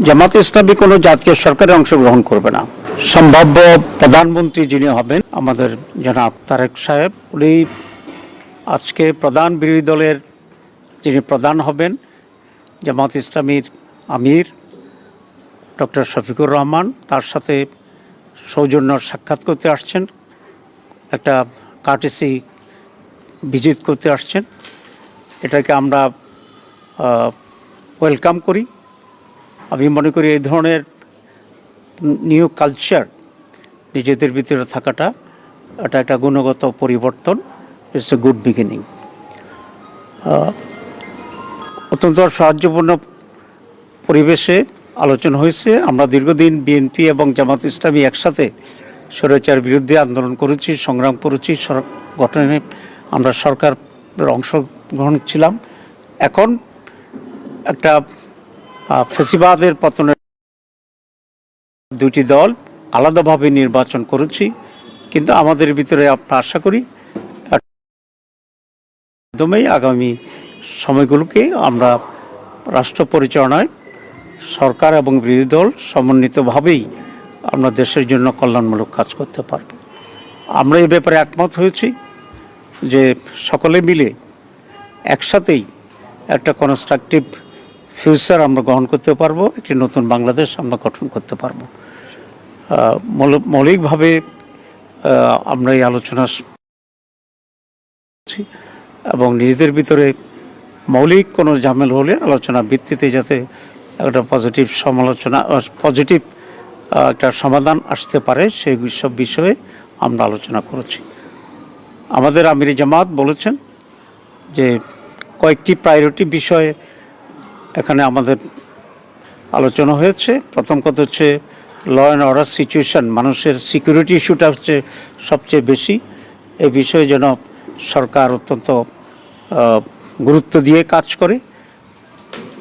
জামাত ইসলামী কোনো জাতীয় সরকারে অংশগ্রহণ করবে না। সম্ভাব্য প্রধানমন্ত্রী যিনি হবেন আমাদের জনাব তারেক সাহেব, উনি আজকে প্রধান বিরোধী দলের যিনি প্রধান হবেন জামাত ইসলামীর আমির ডক্টর শফিকুর রহমান, তার সাথে সৌজন্য সাক্ষাৎ করতে আসছেন, একটা কার্টেসি ভিজিট করতে আসছেন। এটাকে আমরা ওয়েলকাম করি। আমি মনে করি এই ধরনের নিউ কালচার নিজেদের ভিতরে থাকাটা এটা একটা গুণগত পরিবর্তন, ইটস এ গুড বিগিনিং। অত্যন্ত সাহায্যপূর্ণ পরিবেশে আলোচনা হয়েছে। আমরা দীর্ঘদিন বিএনপি এবং জামাত ইসলামী একসাথে স্বৈরাচার বিরুদ্ধে আন্দোলন করেছি, সংগ্রাম করেছি, গঠনে আমরা সরকারের অংশগ্রহণ ছিলাম। এখন একটা ফ্যাসিবাদের পতনের দুটি দল আলাদাভাবে নির্বাচন করেছি, কিন্তু আমাদের ভিতরে আমরা আশা করি একদমই আগামী সময়গুলোকে আমরা রাষ্ট্র পরিচালনায় সরকার এবং বিরোধী দল সমন্বিতভাবেই আমরা দেশের জন্য কল্যাণমূলক কাজ করতে পারব। আমরা এই ব্যাপারে একমত হয়েছি যে সকলে মিলে একসাথেই একটা কনস্ট্রাকটিভ ফিউচার আমরা গ্রহণ করতে পারবো, একটি নতুন বাংলাদেশ আমরা গঠন করতে পারবো। মৌলিকভাবে আমরা এই আলোচনা এবং নিজেদের ভিতরে মৌলিক কোনো ঝামেলা হলে আলোচনা ভিত্তিতে যাতে একটা পজিটিভ একটা সমাধান আসতে পারে সেই সব বিষয়ে আমরা আলোচনা করেছি। আমাদের আমির জামাত বলেছেন যে কয়েকটি প্রায়োরিটি বিষয়ে এখানে আমাদের আলোচনা হয়েছে। প্রথম কথা হচ্ছে ল অ্যান্ড অর্ডার সিচুয়েশন, মানুষের সিকিউরিটি ইস্যুটা হচ্ছে সবচেয়ে বেশি। এই বিষয়ে যেন সরকার অত্যন্ত গুরুত্ব দিয়ে কাজ করে।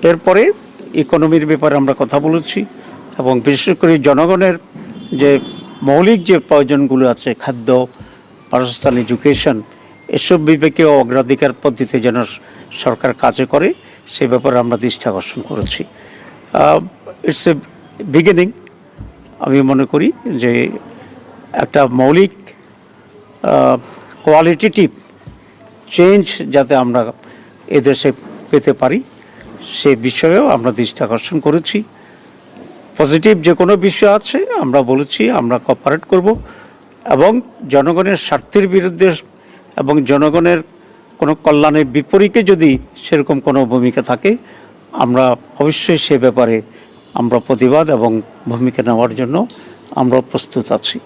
এরপরে ইকোনমির ব্যাপারে আমরা কথা বলেছি এবং বিশেষ করে জনগণের যে মৌলিক যে প্রয়োজনগুলো আছে, খাদ্য, বাসস্থান, এডুকেশন, এসব বিবেকেও অগ্রাধিকার পদ্ধতিতে যেন সরকার কাজে করে সে ব্যাপারে আমরা দৃষ্টি আকর্ষণ করেছি। It's a beginning. আমি মনে করি যে একটা মৌলিক কোয়ালিটেটিভ চেঞ্জ যাতে আমরা এদেশে পেতে পারি সে বিষয়েও আমরা দৃষ্টি আকর্ষণ করেছি। পজিটিভ যে কোনো বিষয় আছে আমরা বলেছি আমরা কোঅপারেট করব এবং জনগণের স্বার্থের বিরুদ্ধে এবং জনগণের কোনো কল্যাণের বিপরীতে যদি সেরকম কোনো ভূমিকা থাকে আমরা অবশ্যই সে ব্যাপারে আমরা প্রতিবাদ এবং ভূমিকা নেওয়ার জন্য আমরা প্রস্তুত আছি।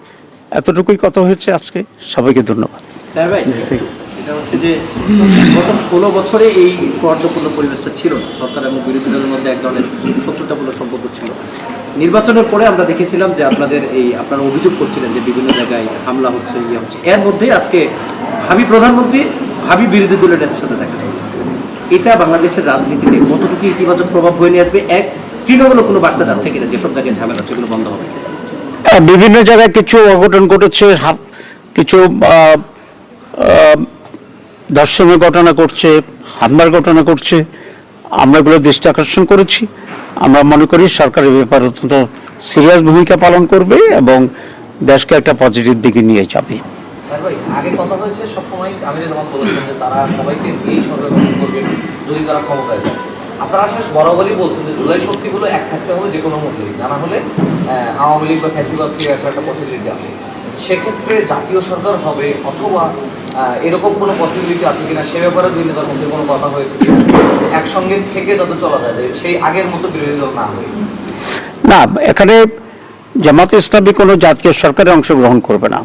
এতটুকুই কথা হয়েছে আজকে। সবাইকে ধন্যবাদ। এটা হচ্ছে যে গত 16 বছরে এই সৌহার্দ্যপূর্ণ পরিবেশটা ছিল না। সরকার এবং বিরোধী দলের মধ্যে এক ধরনের শত্রুতাপূর্ণ সম্পর্ক ছিল। নির্বাচনের পরে আমরা দেখেছিলাম যে আপনারা অভিযোগ করছিলেন যে বিভিন্ন জায়গায় হামলা হচ্ছে, ইয়ে হচ্ছে। এর মধ্যে আজকে ভাবি প্রধানমন্ত্রী ভাবি বিরোধী দলের নেতার সাথে দেখা যায়। এটা বাংলাদেশের রাজনীতিতে কতটুকু ইতিবাচক প্রভাব বয়ে নিয়ে আসবে? এক তৃণমূল কোনো বার্তা যাচ্ছে কিনা যেসব জায়গায় ঝামেলা হচ্ছে এগুলো বন্ধ হবে? বিভিন্ন জায়গায় কিছু অঘটন ঘটেছে, কিছু ধর্ষণের ঘটনা ঘটছে, হামলার ঘটনা ঘটছে, আমরা এগুলো দৃষ্টি আকর্ষণ করেছি। আমরা মনে করি সরকারের ব্যাপারে অত্যন্ত সিরিয়াস ভূমিকা পালন করবে এবং দেশকে একটা পজিটিভ দিকে নিয়ে যাবে। আগে কথা হয়েছে সবসময় আমির জামাত বলেছেন যে তারা সবাইকে এই সরকার গঠন করবে যদি তারা ক্ষমতায় যায়। আপনারা শেষ বরাবরই বলছেন যে জুলাই শক্তিগুলো এক থাকতে হবে যে কোনো মূল্যে, জানা হলে আওয়ামী লীগ বা ফ্যাসিবাদ ফিরে আসার একটা পসিবিলিটি আছে। সেক্ষেত্রে জাতীয় সরকার হবে অথবা এরকম কোনো পসিবিলিটি আছে কিনা সে ব্যাপারে দুই নেতার মধ্যে কোনো কথা হয়েছে কিনা, একসঙ্গে থেকে যত চলা যায় সেই আগের মতো বিরোধী দল না হয়ে? না, এখানে জামাত ইসলামী কোনো জাতীয় সরকারে অংশগ্রহণ করবে না।